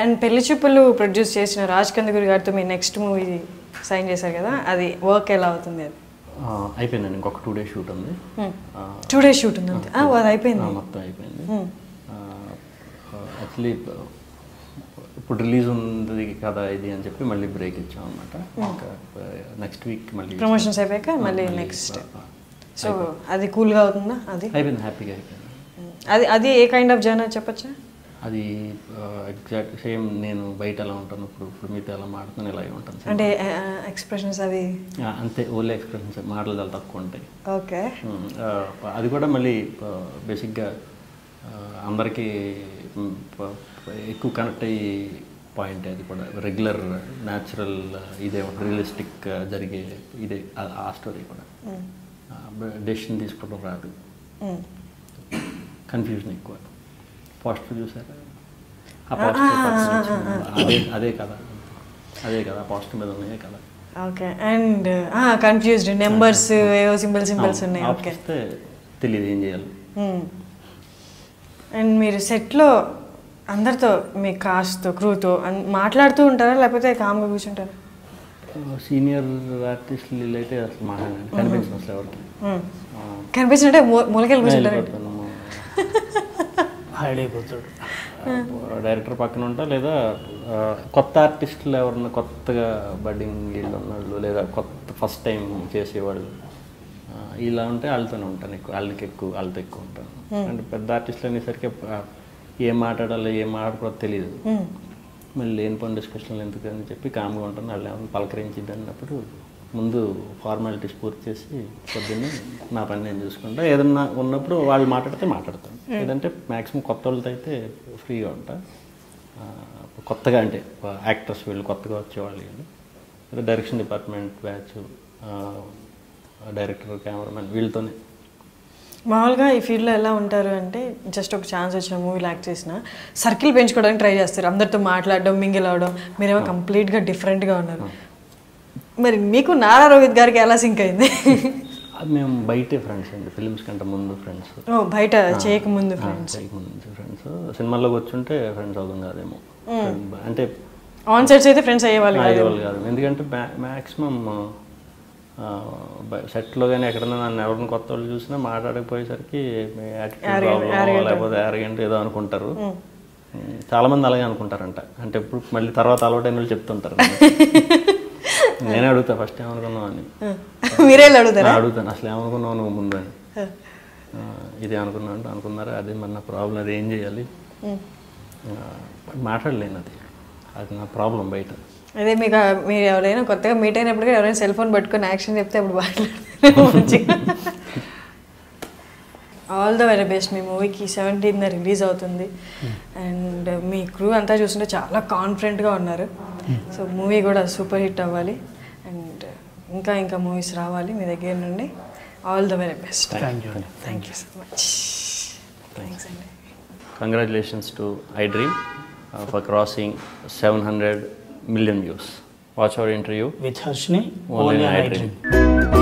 And పెళ్లి చూపులు produce చేసిన రాజ్ కందుకూరి గారితో మీ నెక్స్ట్ మూవీ సైన్ చేశారు కదా, అది వర్క్ ఎలా అవుతుంది? అది అయిపోయిందండి, ఇంకొక 2 days షూట్ ఉంది. 2 days షూట్ ఉంది అంతే? అది అయిపోయింది, మొత్తం అయిపోయింది. యాక్చువల్లీ ఇప్పుడు రిలీజ్ ఉంది కదా ఇది అని చెప్పి మళ్ళీ బ్రేక్ ఇచ్చాం అనమాట. ఇంకా నెక్స్ట్ వీక్ మళ్ళీ ప్రమోషన్స్ అయిపోయాక మళ్ళీ నెక్స్ట్. సో అది కూల్గా అవుతుందా? అది అయిపోయింది, హ్యాపీగా అయిపోయింది. అది ఏ కైండ్ ఆఫ్ జర్నర్ చెప్పచ్చా? అది ఎగ్జాక్ట్ సేమ్ నేను బయట ఎలా ఉంటాను, ఇప్పుడు మీతో ఎలా మాట్లాడుతాను ఇలాగే ఉంటాను. అంటే ఎక్స్ప్రెషన్స్ అవి అంతే, ఓన్లీ ఎక్స్ప్రెషన్స్, మాటలు చాలా తక్కువ ఉంటాయి. ఓకే. అది కూడా మళ్ళీ బేసిక్గా అందరికీ ఎక్కువ కనెక్ట్ అయ్యే పాయింట్. అది కూడా రెగ్యులర్ న్యాచురల్ ఇదే రియలిస్టిక్ జరిగే ఇదే ఆ స్టోరీ కూడా. డెసిషన్ తీసుకోవడం రాదు, కన్ఫ్యూజన్ ఎక్కువ. పోస్టర్ చూసారా? ఆ పోస్టర్ అదే కదా పోస్టర్ మీద ఉన్నాయే కదా. ఓకే. అండ్ కన్ఫ్యూజ్డ్ నెంబర్స్ ఏవో సింబల్స్ ఉన్నాయి. ఓకే, తెలియదు ఏం చేయాలి. అండ్ మీరు సెట్లో అందరితో మీ కాస్ట్తో క్రూతో మాట్లాడుతూ ఉంటారా లేకపోతే కామ్గా కూర్చుంటారా? సీనియర్ ఆర్టిస్టులు అయితే అసలు మాట్లాడండి, కనిపించిన అసలు ఎవరికి కనిపించినట్టే మూలకెళ్ళి కూర్చుంటారు. హైడ్ అయిపోతాడు డైరెక్టర్ పక్కన ఉంటా, లేదా కొత్త ఆర్టిస్టులు ఎవరన్నా కొత్తగా బడ్డింగ్ వీళ్ళు ఉన్నాళ్ళు, లేదా కొత్త ఫస్ట్ టైం చేసేవాళ్ళు ఇలా ఉంటే వాళ్ళతోనే ఉంటాను ఎక్కువ. వాళ్ళతో ఎక్కువ ఉంటాను. అంటే పెద్ద ఆర్టిస్టులు అనేసరికి ఏం మాట్లాడాలో ఏం మాట్లాడకూడదు తెలియదు. మళ్ళీ లేని పని డిస్కషన్లు ఎందుకు అని చెప్పి కామ్గా ఉంటాను. వాళ్ళు ఏమైనా పలకరించిద్ది అన్నప్పుడు ముందు ఫార్మాలిటీస్ పూర్తి చేసి పొద్దున్నే నా పని నేను చూసుకుంటా. ఏదన్నా ఉన్నప్పుడు వాళ్ళు మాట్లాడతాను. లేదంటే మ్యాక్సిమం కొత్త వాళ్ళతో అయితే ఫ్రీగా ఉంటా. కొత్తగా అంటే యాక్టర్స్ వీళ్ళు కొత్తగా వచ్చేవాళ్ళు వీళ్ళు, లేదా direction department batch, director, cameraman వీళ్ళతోనే. మామూలుగా ఈ ఫీల్డ్లో ఎలా ఉంటారు అంటే జస్ట్ ఒక ఛాన్స్ వచ్చిన మూవీలో యాక్ట్ చేసిన సర్కిల్ పెంచుకోవడానికి ట్రై చేస్తారు, అందరితో మాట్లాడడం, మింగిల్ అవడం. మీరేమో కంప్లీట్గా డిఫరెంట్గా ఉన్నారు. మరి మీకు నారా రోహిత్ గారికి ఎలా సింక్ అయింది? మేము బయటే ఫ్రెండ్స్ అండి, ఫిలిమ్స్ కంటే ముందు ఫ్రెండ్స్. బయట చేయకముందు ఫ్రెండ్స్. సినిమాల్లోకి వచ్చుంటే ఫ్రెండ్స్ అవుతుంది కాదేమో. అంటే ఆన్ సెట్స్ అయితే ఫ్రెండ్స్ అయ్యేవాళ్ళు కాదు. ఎందుకంటే మ్యాక్సిమం సెట్లో కానీ ఎక్కడన్నా నన్ను ఎవరిని కొత్త వాళ్ళు చూసినా మాట్లాడకపోయేసరికి లేకపోతే యారగెంట్ ఏదో అనుకుంటారు. చాలామంది అలాగే అనుకుంటారంట. అంటే ఇప్పుడు మళ్ళీ తర్వాత అలవాటైన వాళ్ళు చెప్తుంటారు. నేనే అడుగుతా ఫస్ట్ ఏమనుకున్నావు అని. మీరే అడుగుతాను అసలు ఏమనుకున్నావు నువ్వు ముందు అని. ఇదే అనుకున్నావు అంటే అనుకున్నారా, అదే మరి నా ప్రాబ్లం, అది ఏం చేయాలి మాట్లాడలేను. అది నా ప్రాబ్లం బయట. అదే మీరు ఎవరైనా కొత్తగా మీట్ అయినప్పుడు ఎవరైనా సెల్ ఫోన్ పట్టుకొని యాక్షన్ చెప్తే అప్పుడు మాట్లాడతారు. All the very best. మీ మూవీకి 17th రిలీజ్ అవుతుంది. అండ్ మీ క్రూ అంతా చూస్తుంటే చాలా కాన్ఫిడెంట్గా ఉన్నారు. సో మూవీ కూడా సూపర్ హిట్ అవ్వాలి అండ్ ఇంకా మూవీస్ రావాలి మీ దగ్గర నుండి. All the very best. Thank you so much. Thanks అండి. Congratulations to iDream for crossing 700 million views. Watch our interview with Harshni, only in I Dream.